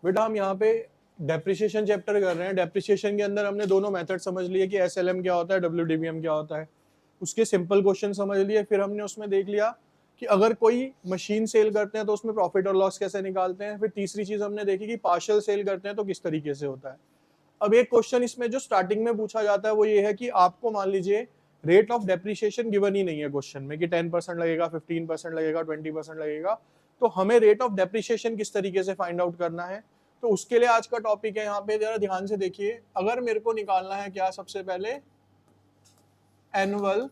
बेटा हम यहाँ पे डेप्रिसिएशन चैप्टर कर रहे हैं। डेप्रिसिएशन के अंदर हमने दोनों मेथड समझ लिए कि एसएलएम क्या होता है, डब्ल्यूडीबीएम क्या होता है, उसके सिंपल क्वेश्चन समझ लिए। फिर हमने उसमें देख लिया कि अगर कोई मशीन सेल करते हैं तो उसमें प्रॉफिट और लॉस कैसे निकालते हैं। फिर तीसरी चीज हमने देखी कि पार्शियल सेल करते हैं तो किस तरीके से होता है। अब एक क्वेश्चन इसमें जो स्टार्टिंग में पूछा जाता है वो ये है कि आपको मान लीजिए रेट ऑफ डेप्रिसिएशन गिवन ही नहीं है क्वेश्चन में कि 10% लगेगा, 15% लगेगा, 20% लगेगा, तो हमें रेट ऑफ डेप्रिसिएशन किस तरीके से फाइंड आउट करना है। तो उसके लिए आज का टॉपिक है, यहाँ पे जरा ध्यान से देखिए। अगर मेरे को निकालना है क्या, सबसे पहले एनुअल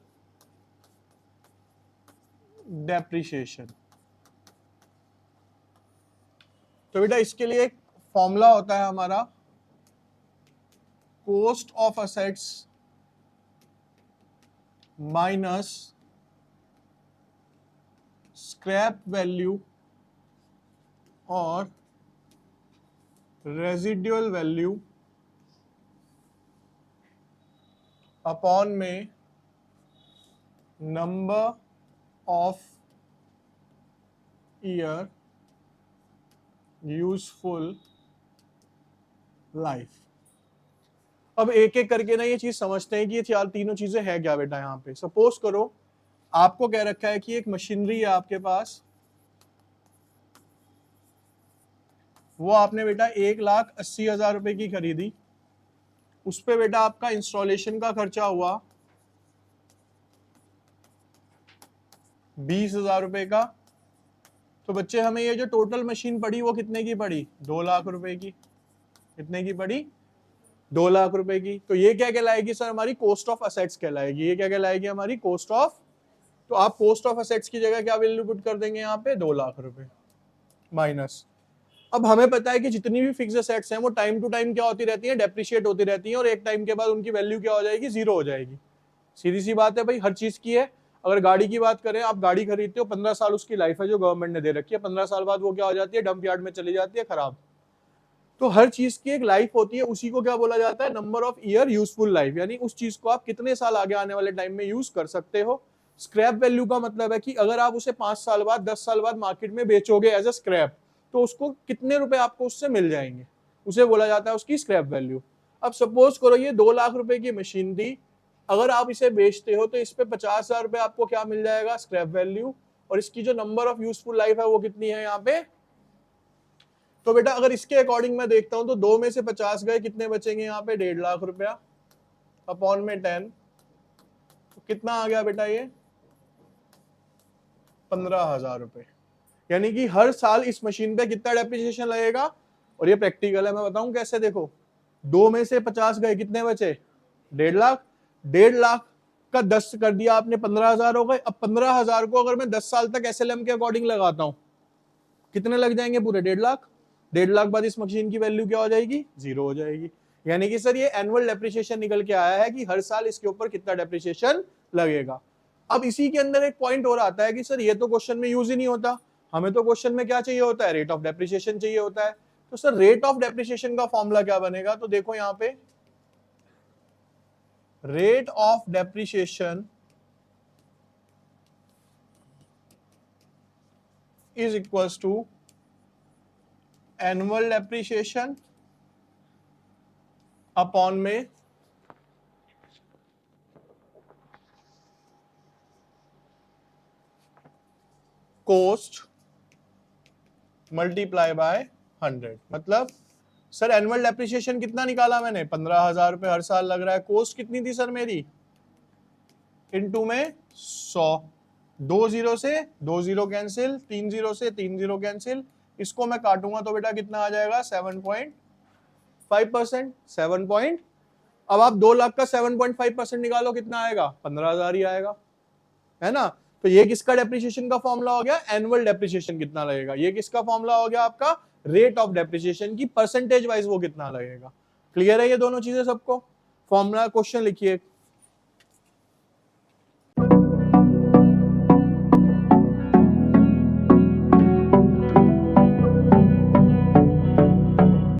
डेप्रिसिएशन, तो बेटा इसके लिए एक फॉर्मूला होता है हमारा, cost of assets minus scrap value और रेजिडुअल वैल्यू अपॉन में number of year useful life. अब एक एक करके ना ये चीज समझते हैं कि ये चार तीनों चीजें है क्या बेटा। यहाँ पे सपोज करो आपको कह रखा है कि एक मशीनरी है आपके पास, वो आपने बेटा 1,80,000 रुपए की खरीदी, उस पे बेटा आपका इंस्टॉलेशन का खर्चा हुआ 20,000 रुपए का। तो बच्चे हमें ये जो टोटल मशीन पड़ी वो कितने की पड़ी, 2 लाख रुपए की। कितने की पड़ी, 2 लाख रुपए की। तो ये क्या कहलाएगी सर, हमारी कॉस्ट ऑफ असेट्स कहलाएगी। ये क्या कहलाएगी, हमारी कॉस्ट ऑफ। तो आप कॉस्ट ऑफ असेट्स की जगह क्या वैल्यू पुट कर देंगे यहाँ पे, 2 लाख रुपए माइनस। अब हमें पता है कि जितनी भी फिक्स्ड असेट्स हैं वो टाइम टू टाइम क्या होती रहती है, डेप्रिशिएट होती रहती है, और एक टाइम के बाद उनकी वैल्यू क्या हो जाएगी, जीरो हो जाएगी। सीधी सी बात है भाई, हर चीज की है। अगर गाड़ी की बात करें, आप गाड़ी खरीदते हो, 15 साल उसकी लाइफ है जो गवर्नमेंट ने दे रखी है, 15 साल बाद वो क्या हो जाती है, डंप यार्ड में चली जाती है खराब। तो हर चीज की एक लाइफ होती है, उसी को क्या बोला जाता है, number of year useful life, यानी उस चीज को आप कितने साल आगे आने वाले टाइम में यूज कर सकते हो। स्क्रैप वैल्यू का मतलब है कि अगर आप उसे 5 साल बाद, 10 साल बाद मार्केट में बेचोगे एज अ स्क्रैप, तो उसको कितने रुपए आपको उससे मिल जाएंगे, उसे बोला जाता है उसकी स्क्रैप वैल्यू। अब सपोज करो ये 2 लाख रुपए की मशीन थी, अगर आप इसे बेचते हो तो इस पे 50,000 रुपए आपको क्या मिल जाएगा, स्क्रैप वैल्यू, और इसकी जो नंबर ऑफ यूजफुल लाइफ है वो कितनी है यहाँ पे। तो बेटा अगर इसके अकॉर्डिंग मैं देखता हूं तो 2 में से 50 गए, कितने बचेंगे यहाँ पे, 1.5 लाख रुपया अपॉन में 10, तो कितना आ गया बेटा ये, 15,000 रुपए। यानी कि हर साल इस मशीन पे कितना डेप्रिसिएशन लगेगा। और ये प्रैक्टिकल है, मैं बताऊं कैसे, देखो 2 में से 50 गए, कितने बचे, 1.5 लाख। 1.5 लाख का 10 कर दिया आपने, 15,000 हो गए। अब 15,000 को अगर मैं 10 साल तक एसएलएम के अकॉर्डिंग लगाता हूं, कितने लग जाएंगे, पूरे 1.5 लाख। 1.5 लाख बाद इस मशीन की वैल्यू क्या हो जाएगी, जीरो हो जाएगी। यानी कि सर ये एनुअल डेप्रिसिएशन निकल के आया है कि हर साल इसके ऊपर कितना डेप्रिसिएशन लगेगा। अब इसी के अंदर एक पॉइंट और आता है कि सर ये तो क्वेश्चन में यूज ही नहीं होता, हमें तो क्वेश्चन में क्या चाहिए होता है, रेट ऑफ डेप्रिसिएशन चाहिए होता है। तो सर रेट ऑफ डेप्रिसिएशन का फॉर्मूला क्या बनेगा, तो देखो यहाँ पे rate of depreciation is equals to annual depreciation upon में कॉस्ट मल्टीप्लाई बाय 100। मतलब सर एनुअल डेप्रिसिएशन कितना निकाला मैंने, 15,000 रुपए हर साल लग रहा है। कॉस्ट कितनी थी सर मेरी, इनटू में 100, 2 जीरो से 2 जीरो कैंसिल, 3 जीरो से 3 जीरो कैंसिल, इसको मैं काटूंगा तो बेटा कितना आ जाएगा, 7.5%। 7 अब आप 2 लाख का 7.5% निकालो, कितना आएगा, 15,000 ही आएगा, है ना। तो ये किसका डेप्रिसिएशन का फॉर्मूला हो गया, एनुअल डेप्रिसिएशन कितना लगेगा। ये किसका फॉर्मूला हो गया, आपका रेट ऑफ डेप्रिसिएशन की परसेंटेज वाइज वो कितना लगेगा। क्लियर है ये दोनों चीजें सबको। फॉर्मूला क्वेश्चन लिखिए,